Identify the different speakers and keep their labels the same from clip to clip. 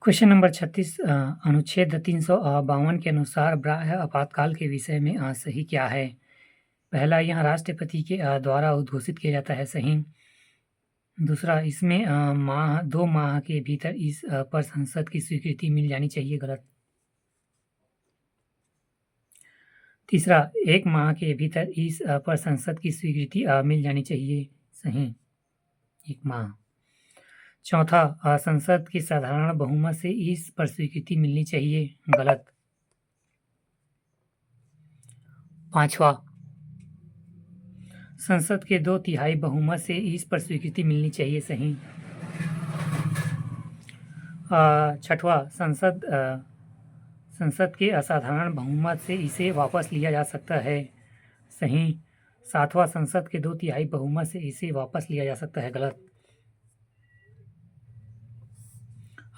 Speaker 1: Question number 36 अनुच्छेद 352 के अनुसार बाह्य आपातकाल के विषय में सही क्या है? पहला, यह राष्ट्रपति के द्वारा उद्घोषित किया जाता है, सही। दूसरा, इसमें 2 माह के भीतर इस पर संसद की स्वीकृति मिल जानी चाहिए, गलत। तीसरा, 1 माह के भीतर इस पर संसद की स्वीकृति मिल जानी चाहिए, सही, 1 माह। चौथा, संसद के साधारण बहुमत से इस पर स्वीकृति मिलनी चाहिए, गलत। पांचवा, संसद के 2/3 बहुमत से इस पर स्वीकृति मिलनी चाहिए, सही। छठवां, संसद के असाधारण बहुमत से इसे वापस लिया जा सकता है, सही। सातवां, संसद के 2/3 बहुमत से इसे वापस लिया जा सकता है, गलत।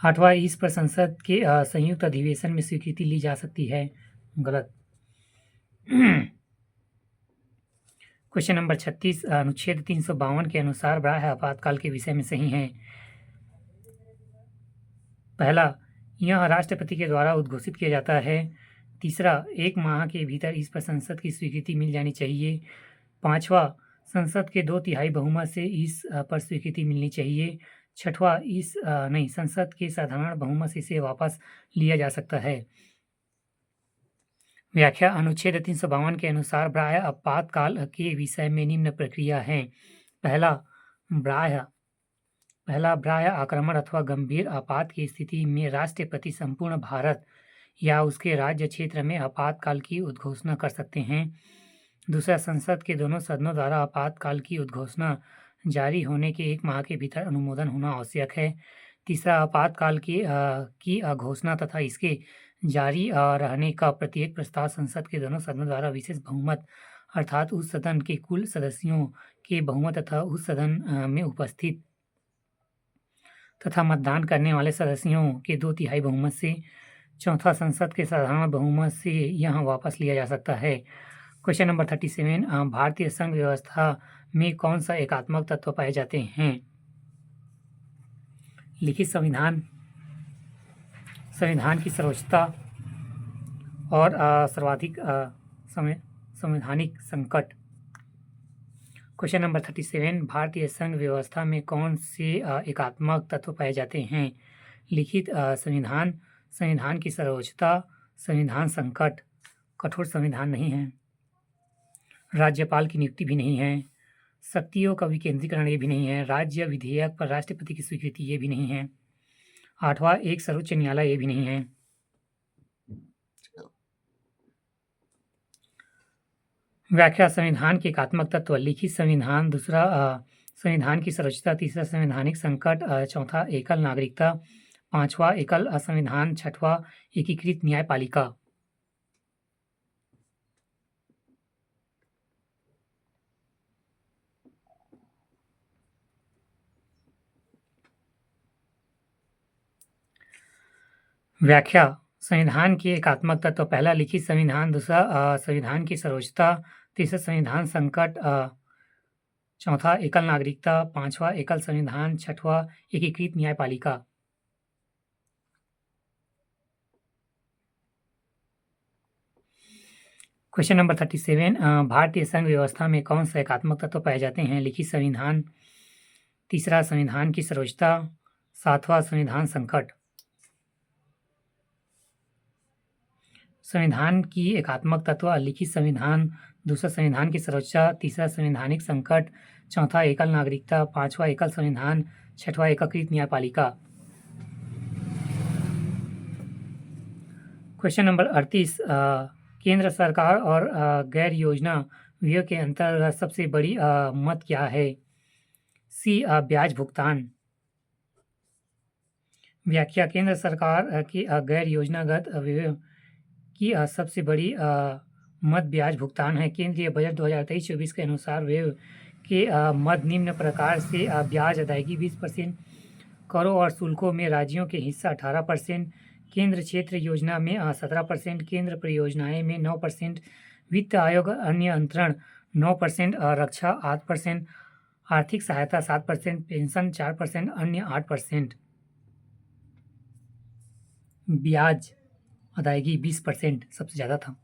Speaker 1: आठवां, इस पर संसद के संयुक्त अधिवेशन में स्वीकृति ली जा सकती है, गलत। क्वेश्चन नंबर 36 अनुच्छेद 352 के अनुसार बाह्य आपातकाल के विषय में सही है। पहला, यह राष्ट्रपति के द्वारा उद्घोषित किया जाता है। तीसरा, 1 माह के भीतर इस पर संसद की स्वीकृति मिल जानी चाहिए। पांचवा, संसद के 2/3 बहुमत से इस पर स्वीकृति मिलनी चाहिए। छठवां, संसद के साधारण बहुमत से इसे वापस लिया जा सकता है। व्याख्या, अनुच्छेद 352 के अनुसार बाह्य आपातकाल के विषय में निम्न प्रक्रिया है। पहला, बाह्य आक्रमण अथवा गंभीर आपात की स्थिति में राष्ट्रपति संपूर्ण भारत या उसके राज्य क्षेत्र में आपातकाल की उद्घोषणा कर सकते हैं। दूसरा, संसद के दोनों सदनों द्वारा आपातकाल की उद्घोषणा जारी होने के 1 माह के भीतर अनुमोदन होना आवश्यक है। तीसरा, आपातकाल की घोषणा तथा इसके जारी रहने का प्रत्येक प्रस्ताव संसद के दोनों सदनों द्वारा विशेष बहुमत अर्थात उस सदन के कुल सदस्यों के बहुमत तथा उस सदन में उपस्थित तथा मतदान करने वाले सदस्यों के 2/3 बहुमत से। चौथा, संसद के साधारण बहुमत से यह वापस लिया जा सकता है। क्वेश्चन नंबर 37 भारतीय संघ व्यवस्था में कौन सा एकात्मक तत्व पाए जाते हैं? लिखित संविधान, संविधान की सर्वोच्चता और सर्वाधिक संवैधानिक संकट। क्वेश्चन नंबर 37 भारतीय संघ व्यवस्था में कौन से एकात्मक तत्व पाए जाते हैं? लिखित संविधान, संविधान की सर्वोच्चता, संविधान संकट, कठोर संविधान नहीं है, राज्यपाल की नियुक्ति भी नहीं है, शक्तियों का विकेंद्रीकरण ये भी नहीं है, राज्य विधेयक पर राष्ट्रपति की स्वीकृति ये भी नहीं है, आठवां, एक सर्वोच्च न्यायालय ये भी नहीं है। व्याख्या, संविधान के एकात्मक तत्व। लिखित संविधान, दूसरा संविधान की सर्वोच्चता, तीसरा संवैधानिक संकट, चौथा एकल नागरिकता, पांचवा एकल असंविधान, छठवां एकीकृत न्यायपालिका। व्याख्या, संविधान के एकात्मक तत्व। पहला, लिखित संविधान, दूसरा संविधान की सर्वोच्चता, तीसरा संविधान संकट, चौथा एकल नागरिकता, पांचवा एकल संविधान, छठवां एकीकृत न्यायपालिका। क्वेश्चन नंबर 37 भारतीय संघ व्यवस्था में कौन सा एकात्मक तत्व पाए जाते हैं? लिखित संविधान, तीसरा संविधान की सर्वोच्चता, सातवां संविधान संकट। संविधान की एकात्मक तत्व। लिखित संविधान, दूसरा संविधान की सर्वोच्चता, तीसरा संवैधानिक संकट, चौथा एकल नागरिकता, पांचवा एकल संविधान, छठवां एकीकृत न्यायपालिका। क्वेश्चन नंबर 38 केंद्र सरकार और गैर योजना व्यय के अंतर्गत सबसे बड़ी मद क्या है? सी, ब्याज भुगतान। व्याख्या, केंद्र सरकार की गैर योजनागत व्यय की सबसे बड़ी मद ब्याज भुगतान है। केंद्रीय बजट 2023-24 के अनुसार व्यय के मद निम्न प्रकार से ब्याज अदायगी 20%, करों और शुल्कों में राज्यों के हिस्सा 18%, केंद्र क्षेत्र योजना में 17%, केंद्र परियोजनाएं में 9%, वित्त आयोग अन्य अंतरण 9%, रक्षा 8%, आर्थिक सहायता 7%, पेंशन 4%, अन्य 8%, ब्याज अदायगी 20% सबसे ज़्यादा था।